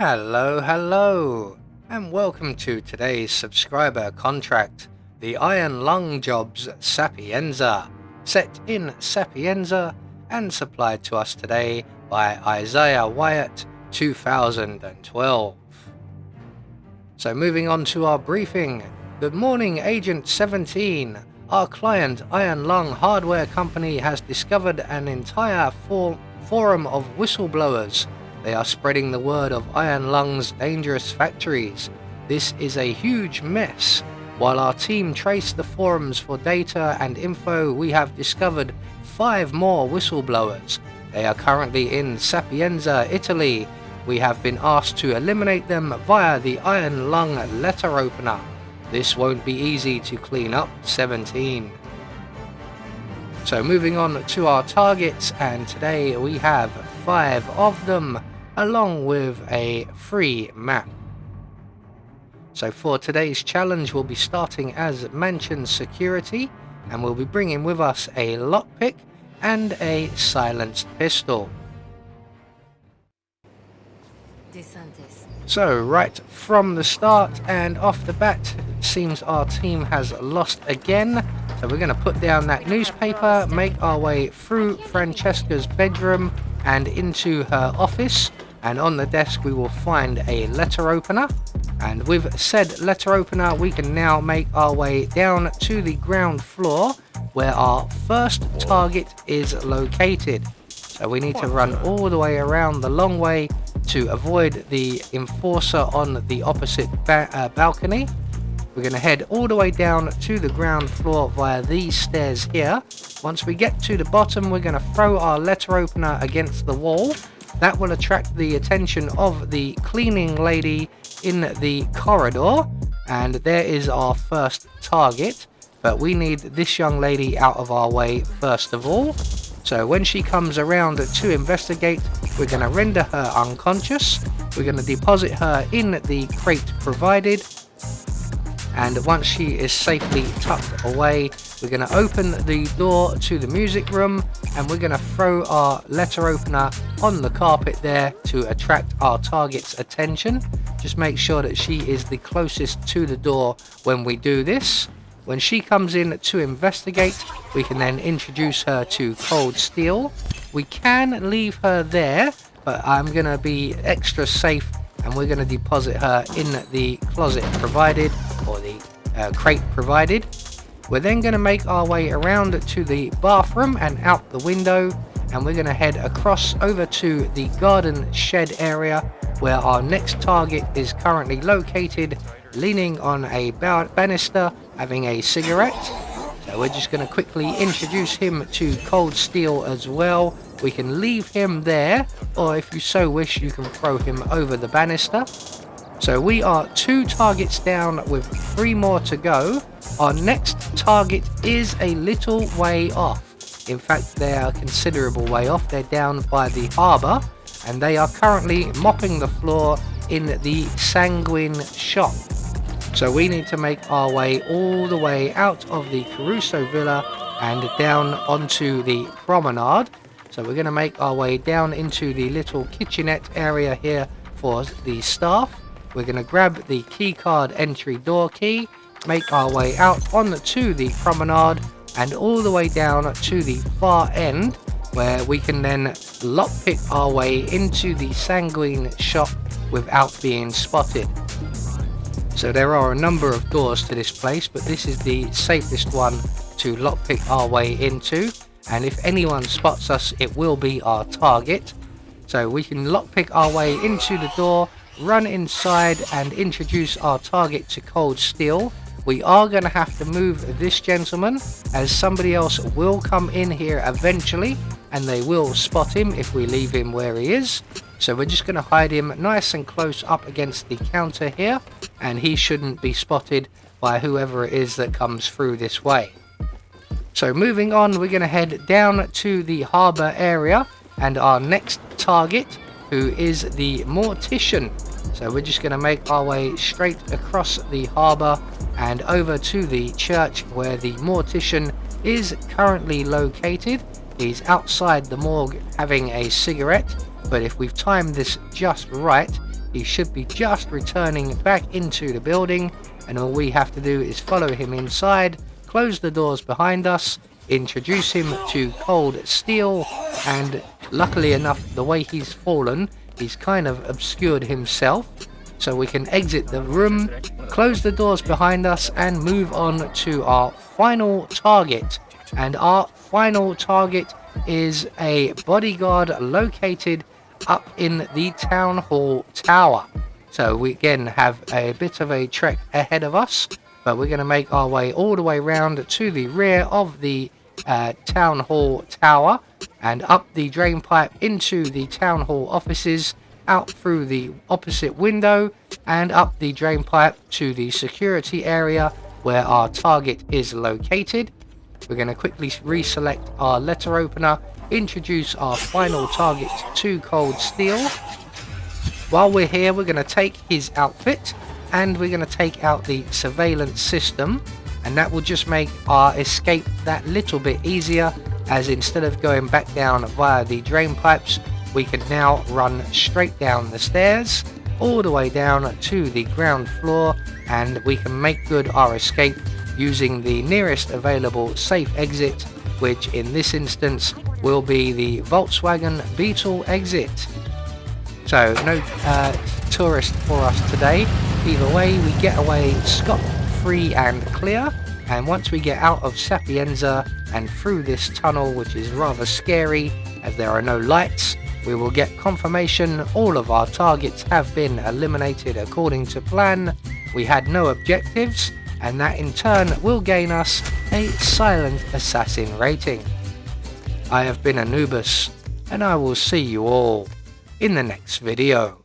Hello, and welcome to today's subscriber contract, the IronLung jobs Sapienza, set in Sapienza and supplied to us today by Isaiah Wyatt 2012. So moving on to our briefing. Good morning, Agent 17. Our client IronLung Hardware Company has discovered an entire forum of whistleblowers. They are spreading the word of IronLung's dangerous factories. This is a huge mess. While our team traced the forums for data and info, we have discovered 5 more whistleblowers. They are currently in Sapienza, Italy. We have been asked to eliminate them via the IronLung letter opener. This won't be easy to clean up, 17. So moving on to our targets, and today we have 5 of them, along with a free map. So for today's challenge, we'll be starting as mansion security, and we'll be bringing with us a lockpick and a silenced pistol. So right from the start and off the bat, it seems our team has lost again. So we're going to put down that newspaper, make our way through Francesca's bedroom and into her office, and on the desk we will find a letter opener, and with said letter opener we can now make our way down to the ground floor where our first target is located. So we need to run all the way around the long way to avoid the enforcer on the opposite balcony. We're going to head all the way down to the ground floor via these stairs here. Once we get to the bottom, we're going to throw our letter opener against the wall. That will attract the attention of the cleaning lady in the corridor, and there is our first target. But we need this young lady out of our way first of all. So when she comes around to investigate, we're going to render her unconscious. We're going to deposit her in the crate provided, and once she is safely tucked away, we're going to open the door to the music room, and we're going to throw our letter opener on the carpet there to attract our target's attention. Just make sure that she is the closest to the door when we do this. When she comes in to investigate, we can then introduce her to cold steel. We can leave her there, but I'm going to be extra safe, and we're going to deposit her in the closet provided, or the crate provided. We're then going to make our way around to the bathroom and out the window, and we're going to head across over to the garden shed area where our next target is currently located, leaning on a banister, having a cigarette. So we're just going to quickly introduce him to cold steel as well. We can leave him there, or if you so wish, you can throw him over the banister. So we are 2 targets down with 3 more to go. Our next target is a little way off. In fact, they are a considerable way off. They're down by the harbour, and they are currently mopping the floor in the Sanguine shop. So we need to make our way all the way out of the Caruso Villa and down onto the promenade. So we're going to make our way down into the little kitchenette area here for the staff. We're going to grab the keycard entry door key, make our way out onto the promenade and all the way down to the far end, where we can then lockpick our way into the Sanguine shop without being spotted. So there are a number of doors to this place, but this is the safest one to lockpick our way into, and if anyone spots us, it will be our target. So we can lockpick our way into the door, run inside and introduce our target to cold steel. We are going to have to move this gentleman, as somebody else will come in here eventually, and they will spot him if we leave him where he is. So we're just going to hide him nice and close up against the counter here, and he shouldn't be spotted by whoever it is that comes through this way. So moving on, we're going to head down to the harbour area, and our next target, who is the mortician. So we're just going to make our way straight across the harbour and over to the church where the mortician is currently located. He's outside the morgue having a cigarette, but if we've timed this just right, he should be just returning back into the building, and all we have to do is follow him inside, close the doors behind us, introduce him to cold steel, and luckily enough, the way he's fallen, he's kind of obscured himself, so we can exit the room, close the doors behind us, and move on to our final target. And our final target is a bodyguard located up in the town hall tower. So we again have a bit of a trek ahead of us, but we're going to make our way all the way around to the rear of the town hall tower, and up the drain pipe into the town hall offices, out through the opposite window, and up the drain pipe to the security area where our target is located. We're going to quickly reselect our letter opener, introduce our final target to cold steel. While we're here, we're going to take his outfit, and we're going to take out the surveillance system, and that will just make our escape that little bit easier, as instead of going back down via the drain pipes, we can now run straight down the stairs all the way down to the ground floor, and we can make good our escape using the nearest available safe exit, which in this instance will be the Volkswagen Beetle exit. So no tourist for us today. Either way, we get away scot-free and clear, and once we get out of Sapienza and through this tunnel, which is rather scary as there are no lights, we will get confirmation all of our targets have been eliminated according to plan. We had no objectives, and that in turn will gain us a silent assassin rating. I have been Anubis, and I will see you all in the next video.